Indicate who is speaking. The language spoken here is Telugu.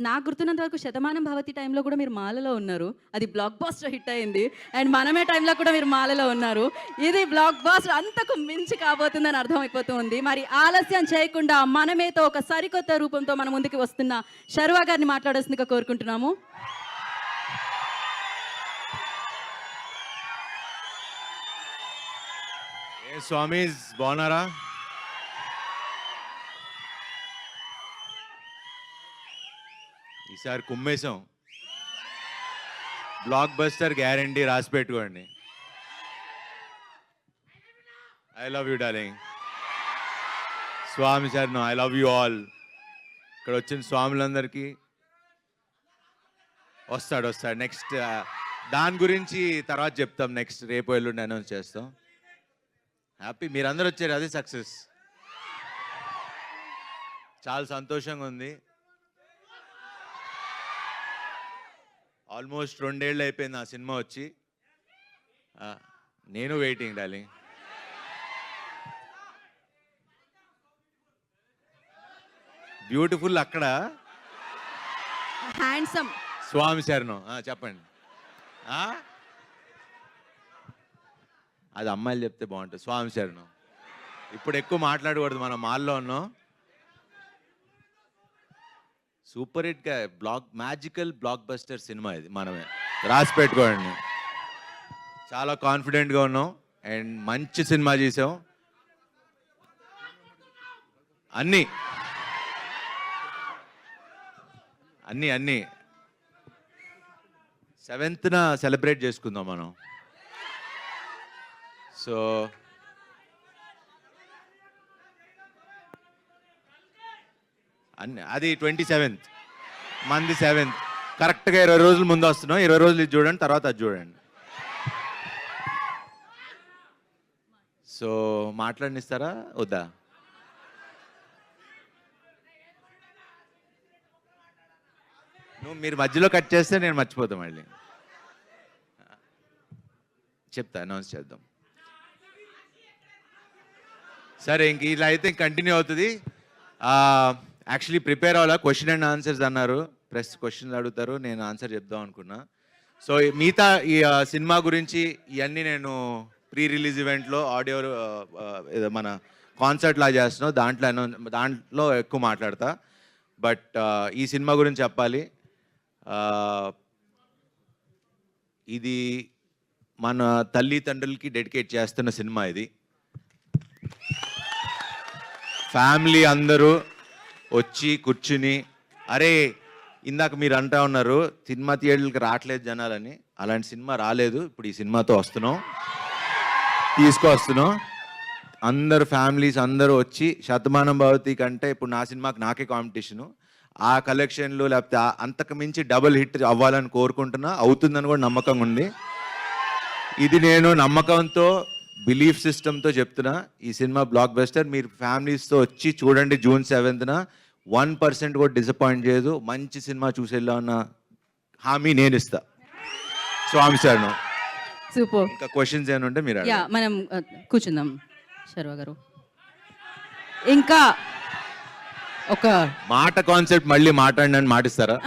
Speaker 1: నాకు గుర్తున్నంత వరకు 'శతమానం భవతి' టైంలో కూడా మీరు మాలలో ఉన్నారు. అది బ్లాక్ బస్టర్ హిట్ అయింది. అండ్ 'మనమే' టైంలో కూడా మీరు మాలలో ఉన్నారు. ఇది బ్లాక్ బస్టర్ అంతకు మించి కాబోతుందని అర్థమైపోతూ ఉంది. మరి ఆలస్యం చేయకుండా 'మనమే'తో ఒక సరికొత్త రూపంతో మన ముందుకు వస్తున్న శర్వా గారిని మాట్లాడాల్సిందిగా కోరుకుంటున్నాము.
Speaker 2: ఏ స్వామీస్ బాగున్నారా? ఈసారి కుమ్మేశాం. బ్లాక్ బస్టర్ గ్యారంటీ, రాసి పెట్టుకోండి. I love you darling. స్వామి శరణం. I love you all. ఇక్కడ వచ్చిన స్వాములందరికీ వస్తాడు నెక్స్ట్. దాని గురించి తర్వాత చెప్తాం. నెక్స్ట్ రేపు ఎల్లుండి అనౌన్స్ చేస్తాం. హ్యాపీ మీరందరూ వచ్చారు, అది సక్సెస్. చాలా సంతోషంగా ఉంది. ఆల్మోస్ట్ 2 ఏళ్ళు అయిపోయింది ఆ సినిమా వచ్చి. నేను వెయిటింగ్ డార్లింగ్. బ్యూటిఫుల్ అక్కడ
Speaker 1: హ్యాండ్సమ్.
Speaker 2: స్వామి శరణం. చెప్పండి. అది అమ్మాయిలు చెప్తే బాగుంటుంది. స్వామి శరణం. ఇప్పుడు ఎక్కువ మాట్లాడకూడదు, మనం మాల్లో ఉన్నాం. సూపర్ హిట్గా మ్యాజికల్ బ్లాక్ బస్టర్ సినిమా ఇది. మనమే రాసి పెట్టుకోండి. చాలా కాన్ఫిడెంట్గా ఉన్నాం అండ్ మంచి సినిమా చేసాం. అన్నీ 7th సెలబ్రేట్ చేసుకుందాం మనం. సో అది 27th, మంది 7th. కరెక్ట్గా 20 రోజుల ముందు వస్తున్నాం. 20 రోజులు ఇది చూడండి, తర్వాత అది చూడండి. సో మాట్లాడినిస్తారా వద్దా? మీరు మధ్యలో కట్ చేస్తే నేను మర్చిపోతాం. మళ్ళీ చెప్తా, అనౌన్స్ చేద్దాం. సరే, ఇంక ఇలా అయితే కంటిన్యూ అవుతుంది. యాక్చువల్లీ ప్రిపేర్ అవ్వాలా. క్వశ్చన్ అండ్ ఆన్సర్స్ అన్నారు. ప్రెస్ క్వశ్చన్లు అడుగుతారు, నేను ఆన్సర్ చెప్దాం అనుకున్నా. సో మిగతా ఈ సినిమా గురించి ఇవన్నీ నేను ప్రీ రిలీజ్ ఈవెంట్లో ఆడియో మన కాన్సర్ట్ లా చేస్తున్నాం, దాంట్లో ఎక్కువ మాట్లాడతా. బట్ ఈ సినిమా గురించి చెప్పాలి. ఇది మన తల్లిదండ్రులకి డెడికేట్ చేస్తున్న సినిమా ఇది. ఫ్యామిలీ అందరూ వచ్చి కూర్చుని, అరే ఇందాక మీరు అంటా ఉన్నారు సినిమా థియేటర్లకి రావట్లేదు జనాలని. అలాంటి సినిమా రాలేదు. ఇప్పుడు ఈ సినిమాతో తీసుకొస్తున్నాం. అందరు ఫ్యామిలీస్ అందరూ వచ్చి, శతమానం భవతి కంటే ఇప్పుడు నా సినిమాకి నాకే కాంపిటీషను. ఆ కలెక్షన్లు లేకపోతే అంతకు మించి డబుల్ హిట్ అవ్వాలని కోరుకుంటున్నా. అవుతుందని కూడా నమ్మకం ఉంది. ఇది నేను నమ్మకంతో, బిలీఫ్ సిస్టమ్తో చెప్తున్నా. ఈ సినిమా బ్లాక్ బస్టర్. మీరు ఫ్యామిలీస్తో వచ్చి చూడండి. June 7th 1% కూడా డిసప్పాయింట్ చేయదు. మంచి సినిమా చూసేలా ఉన్న హామీ నేను ఇస్తా. స్వామి శరణం.
Speaker 1: సూపర్.
Speaker 2: ఇంకా క్వశ్చన్స్ ఏమైనా ఉంటే మీరు
Speaker 1: మనం కూర్చుందాం శర్వా గారు. ఇంకా ఒక
Speaker 2: మాట కాన్సెప్ట్ మళ్ళీ మాట్లాడినని మాటిస్తారా?